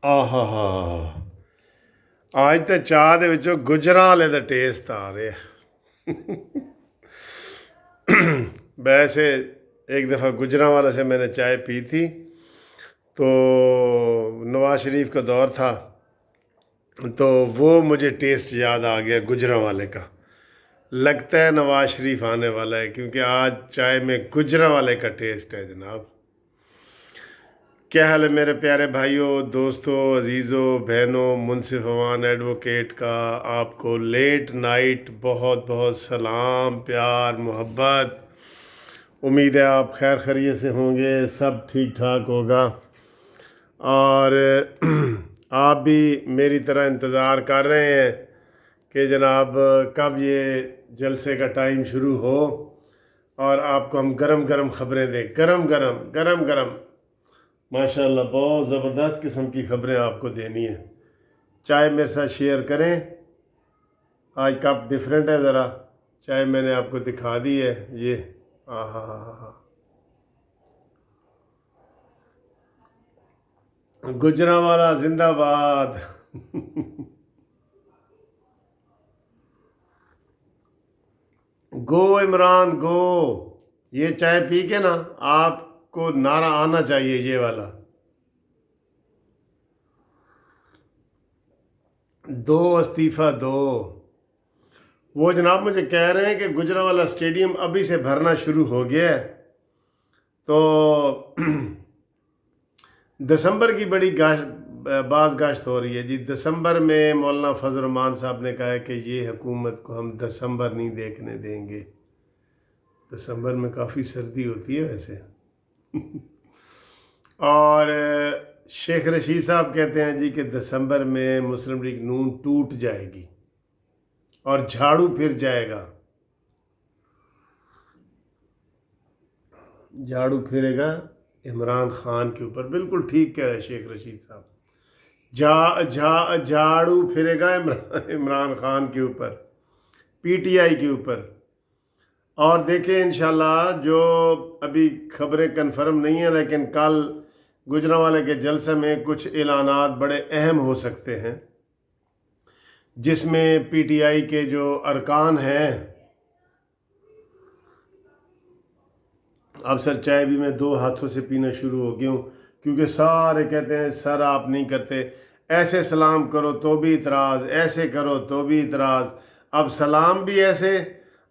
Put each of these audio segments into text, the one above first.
ਆਹਾ ਹਾ। ਅੱਜ ਤੇ ਚਾਹ ਦੇ ਵਿੱਚੋਂ ਗੁਜਰਾਂ ਵਾਲੇ ਦਾ ਟੇਸਟ ਆ ਰਿਹਾ। वैसे एक दफ़ा गुजरांवाला से मैंने चाय पी थी, तो नवाज शरीफ का दौर था, तो वो मुझे टेस्ट याद आ गया गुजरांवाले का। लगता है नवाज शरीफ आने वाला है, क्योंकि आज चाय में गुजरांवाले का टेस्ट है जनाब। क्या हाल है मेरे प्यारे भाइयों, दोस्तों, अजीज़ों, बहनों। मुनसिफ अमान एडवोकेट का आपको लेट नाइट बहुत बहुत सलाम, प्यार, मोहब्बत। उम्मीद है आप खैर खैरियत से होंगे, सब ठीक ठाक होगा, और आप भी मेरी तरह इंतज़ार कर रहे हैं कि जनाब कब ये जलसे का टाइम शुरू हो और आपको हम गरम गरम ख़बरें दें। गरम गरम गरम गरम, माशाल्लाह बहुत ज़बरदस्त किस्म की ख़बरें आपको देनी है। चाय मेरे साथ शेयर करें। आज कप डिफरेंट है ज़रा, चाय मैंने आपको दिखा दी है। ये आहा हा हा, गुजरांवाला जिंदाबाद। गो इमरान गो। ये चाय पी के ना आपको नारा आना चाहिए, ये वाला, दो इस्तीफ़ा दो। वो जनाब मुझे कह रहे हैं कि गुजरांवाला स्टेडियम अभी से भरना शुरू हो गया है, तो दिसंबर की बड़ी बाज़ गाश्त हो रही है जी। दिसंबर में मौलाना फजल रहमान साहब ने कहा है कि ये हुकूमत को हम दिसंबर नहीं देखने देंगे। दिसंबर में काफ़ी सर्दी होती है वैसे। और शेख रशीद साहब कहते हैं जी कि दिसंबर में मुस्लिम लीग नून टूट जाएगी और झाड़ू फिर जाएगा, झाड़ू फिरेगा इमरान खान के ऊपर। बिल्कुल ठीक कह रहे हैं शेख रशीद साहब। झाड़ू फिरेगा इमरान खान के ऊपर, पीटीआई के ऊपर। और देखें इंशाल्लाह, जो अभी खबरें कंफर्म नहीं है, लेकिन कल गुजरांवाले के जलसे में कुछ ऐलानात बड़े अहम हो सकते हैं, जिसमें पीटीआई के जो अरकान हैं। अब सर चाय भी मैं दो हाथों से पीना शुरू हो गया हूँ, क्योंकि सारे कहते हैं सर आप नहीं करते, ऐसे सलाम करो तो भी इतराज़, ऐसे करो तो भी इतराज़। अब सलाम भी ऐसे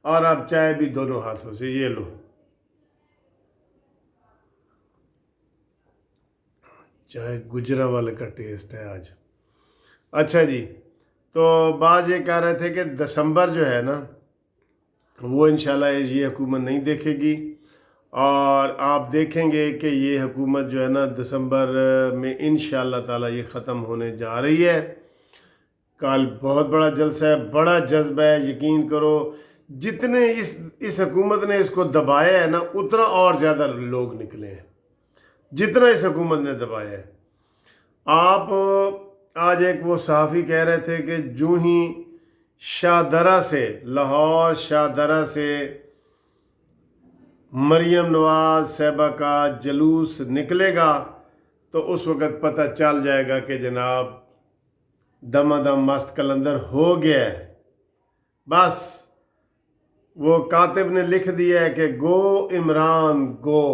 और अब चाय भी दोनों हाथों से। ये लो चाय गुजरांवाले का टेस्ट है आज। अच्छा जी, तो बात ये कह रहे थे कि दिसंबर जो है ना, वो इंशाल्लाह ये हुकूमत नहीं देखेगी, और आप देखेंगे कि ये हुकूमत जो है ना दिसंबर में इंशाल्लाह ताला ये ख़त्म होने जा रही है। कल बहुत बड़ा जलसा है, बड़ा जज्बा है, यकीन करो। जितने इस हुकूमत ने इसको दबाया है ना, उतना और ज़्यादा लोग निकले हैं जितना इस हुकूमत ने दबाया है। आप आज एक वो सहाफ़ी कह रहे थे कि जूँ ही शाहदरा से, लाहौर शाहदरा से मरियम नवाज साहिबा का जलूस निकलेगा, तो उस वक़्त पता चल जाएगा कि जनाब दमादम मस्त कलंदर हो गया है। बस वो कातिब ने लिख दिया है कि गो इमरान गो।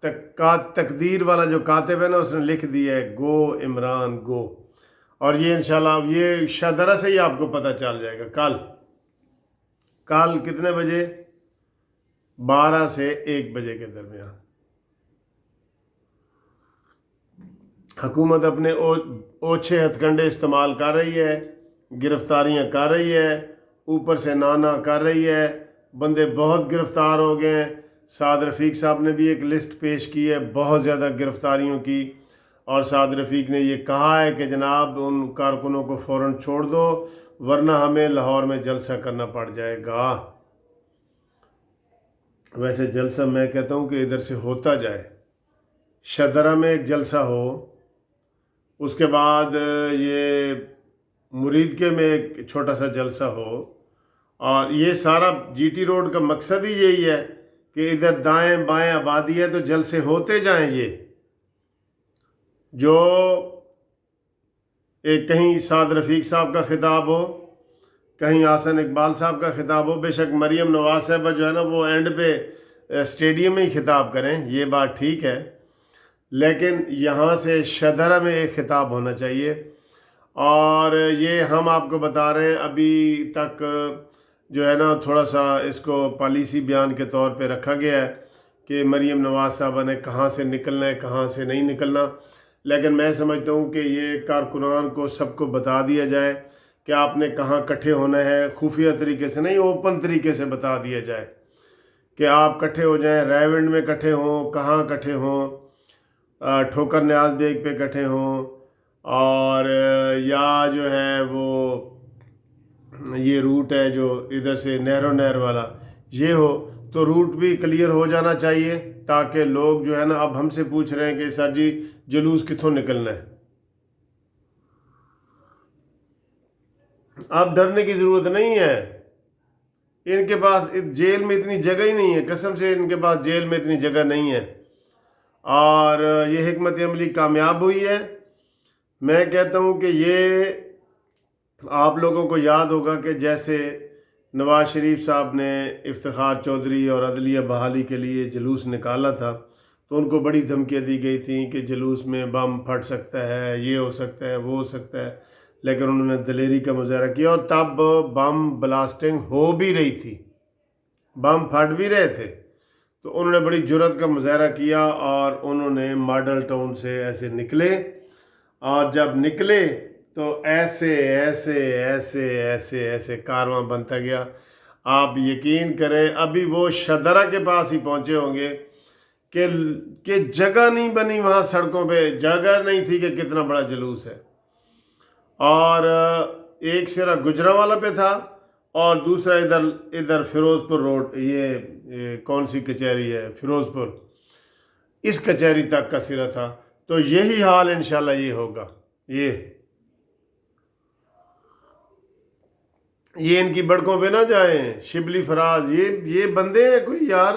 तकदीर वाला जो कातिब है ना, उसने लिख दिया है गो इमरान गो। और ये इंशाल्लाह ये शाहदरा से ही आपको पता चल जाएगा। कल कितने बजे? 12 से 1 बजे के दरमियान हुकूमत अपने ओछे हथकंडे इस्तेमाल कर रही है, गिरफ्तारियां कर रही है, ऊपर से नाना कर रही है। बंदे बहुत गिरफ्तार हो गए हैं। साद रफ़ीक साहब ने भी एक लिस्ट पेश की है बहुत ज़्यादा गिरफ्तारियों की, और साद रफ़ीक ने ये कहा है कि जनाब उन कारकुनों को फ़ौरन छोड़ दो, वरना हमें लाहौर में जलसा करना पड़ जाएगा। वैसे जलसा मैं कहता हूँ कि इधर से होता जाए, शदरा में एक जलसा हो, उसके बाद ये मुरीद के में एक छोटा सा जलसा हो, और ये सारा जीटी रोड का मकसद ही यही है कि इधर दाएं बाएं आबादी है, तो जलसे होते जाएं। ये जो एक कहीं साद रफ़ीक साहब का ख़िताब हो, कहीं आसन इकबाल साहब का ख़िताब हो। बेशक मरीम नवाज़ साहब जो है ना वो एंड पे स्टेडियम में ही ख़िताब करें, ये बात ठीक है, लेकिन यहाँ से शदरा में एक ख़िताब होना चाहिए। और ये हम आपको बता रहे हैं, अभी तक जो है ना थोड़ा सा इसको पॉलिसी बयान के तौर पे रखा गया है कि मरीम नवाज़ साहबा ने कहाँ से निकलना है, कहाँ से नहीं निकलना। लेकिन मैं समझता हूँ कि ये कारकुनान को सबको बता दिया जाए कि आपने कहाँ इकट्ठे होना है, खुफिया तरीके से नहीं, ओपन तरीके से बता दिया जाए कि आप इकट्ठे हो जाएं, रायविंड में इकट्ठे हों, कहाँ इकट्ठे हों, ठोकर न्याज बेग पे इकट्ठे हों, और या जो है वो ये रूट है जो इधर से नहरो नहर वाला ये हो, तो रूट भी क्लियर हो जाना चाहिए, ताकि लोग जो है ना अब हमसे पूछ रहे हैं कि सर जी जुलूस कितों निकलना है। अब डरने की ज़रूरत नहीं है, इनके पास जेल में इतनी जगह ही नहीं है, कसम से इनके पास जेल में इतनी जगह नहीं है। और ये हिकमत अमली कामयाब हुई है। मैं कहता हूँ कि ये आप लोगों को याद होगा कि जैसे नवाज़ शरीफ साहब ने इफ्तिखार चौधरी और अदलिया बहाली के लिए जुलूस निकाला था, तो उनको बड़ी धमकियाँ दी गई थी कि जुलूस में बम फट सकता है, ये हो सकता है, वो हो सकता है, लेकिन उन्होंने दलेरी का मुजाहरा किया और तब बम ब्लास्टिंग हो भी रही थी, बम फट भी रहे थे, तो उन्होंने बड़ी जुर्रत का मुजाहरा किया और उन्होंने मॉडल टाउन से ऐसे निकले, और जब निकले तो ऐसे ऐसे ऐसे ऐसे ऐसे कारवां बनता गया। आप यकीन करें अभी वो शदरा के पास ही पहुंचे होंगे कि जगह नहीं बनी, वहाँ सड़कों पे जगह नहीं थी कि कितना बड़ा जुलूस है। और एक सिरा गुजरांवाला पे था और दूसरा इधर इधर फिरोज़पुर रोड, ये कौन सी कचहरी है, फिरोज़पुर, इस कचहरी तक का सिरा था। तो यही हाल इंशाल्लाह ये होगा। ये इनकी बड़कों पे ना जाएं, शिबली फराज, ये बंदे हैं कोई यार,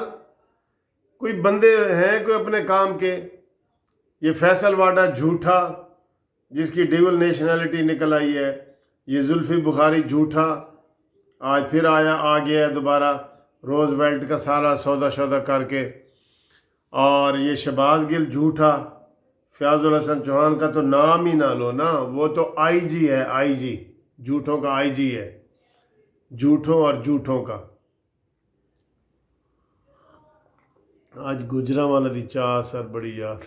कोई बंदे हैं कोई अपने काम के। ये फैसल वाडा झूठा जिसकी डबल नेशनैलिटी निकल आई है, ये जुल्फी बुखारी झूठा आज फिर आ गया है दोबारा रोज़वेल्ट का सारा सौदा शौदा करके, और ये शहबाज गिल झूठा, फयाजुल हसन चौहान का तो नाम ही ना लो ना, वो तो आईजी है, आईजी, झूठों का आईजी है, झूठों और झूठों का। आज गुजरांवाला दी चाह सर बड़ी याद।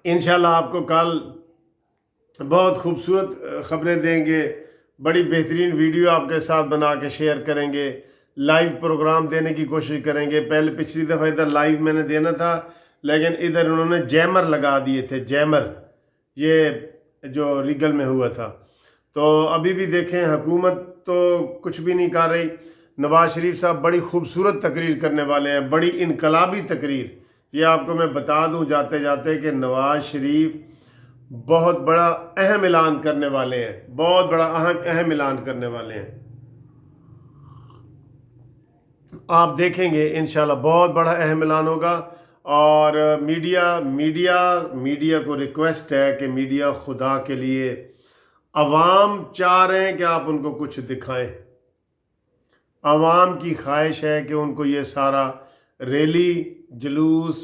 इंशाल्लाह आपको कल बहुत खूबसूरत ख़बरें देंगे, बड़ी बेहतरीन वीडियो आपके साथ बना के शेयर करेंगे, लाइव प्रोग्राम देने की कोशिश करेंगे। पहले पिछली दफ़ा इधर लाइव मैंने देना था, लेकिन इधर उन्होंने जैमर लगा दिए थे, जैमर, ये जो रीगल में हुआ था। तो अभी भी देखें हुकूमत तो कुछ भी नहीं कर रही। नवाज़ शरीफ साहब बड़ी खूबसूरत तकरीर करने वाले हैं, बड़ी इनकलाबी तकरीर। ये आपको मैं बता दूं जाते जाते कि नवाज़ शरीफ बहुत बड़ा अहम ऐलान करने वाले हैं, बहुत बड़ा अहम ऐलान करने वाले हैं। आप देखेंगे इंशाल्लाह बहुत बड़ा अहम ऐलान होगा। और मीडिया को रिक्वेस्ट है कि मीडिया खुदा के लिए, अवाम चाह रहे हैं कि आप उनको कुछ दिखाएं, अवाम की ख्वाहिश है कि उनको ये सारा रैली, जुलूस,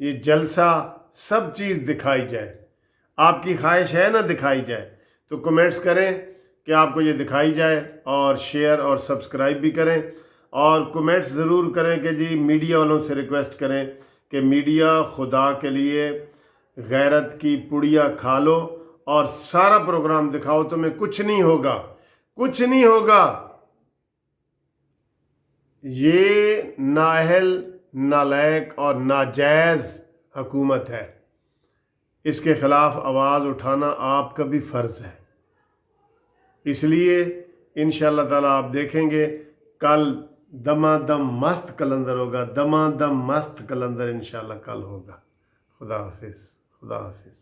ये जलसा, सब चीज़ दिखाई जाए। आपकी ख्वाहिश है ना दिखाई जाए, तो कमेंट्स करें कि आपको ये दिखाई जाए, और शेयर और सब्सक्राइब भी करें, और कमेंट्स ज़रूर करें कि जी मीडिया वालों से रिक्वेस्ट करें कि मीडिया खुदा के लिए गैरत की पुड़िया खा लो और सारा प्रोग्राम दिखाओ, तो में कुछ नहीं होगा, कुछ नहीं होगा। ये नाअहल, नालायक और नाजायज़ हुकूमत है, इसके ख़िलाफ़ आवाज़ उठाना आपका भी फ़र्ज़ है। इसलिए इंशाअल्लाह ताला आप देखेंगे कल दमादम मस्त कलंदर होगा, दमादम मस्त कलंदर इंशाअल्लाह कल होगा। खुदा हाफिज़, खुदा हाफिज़।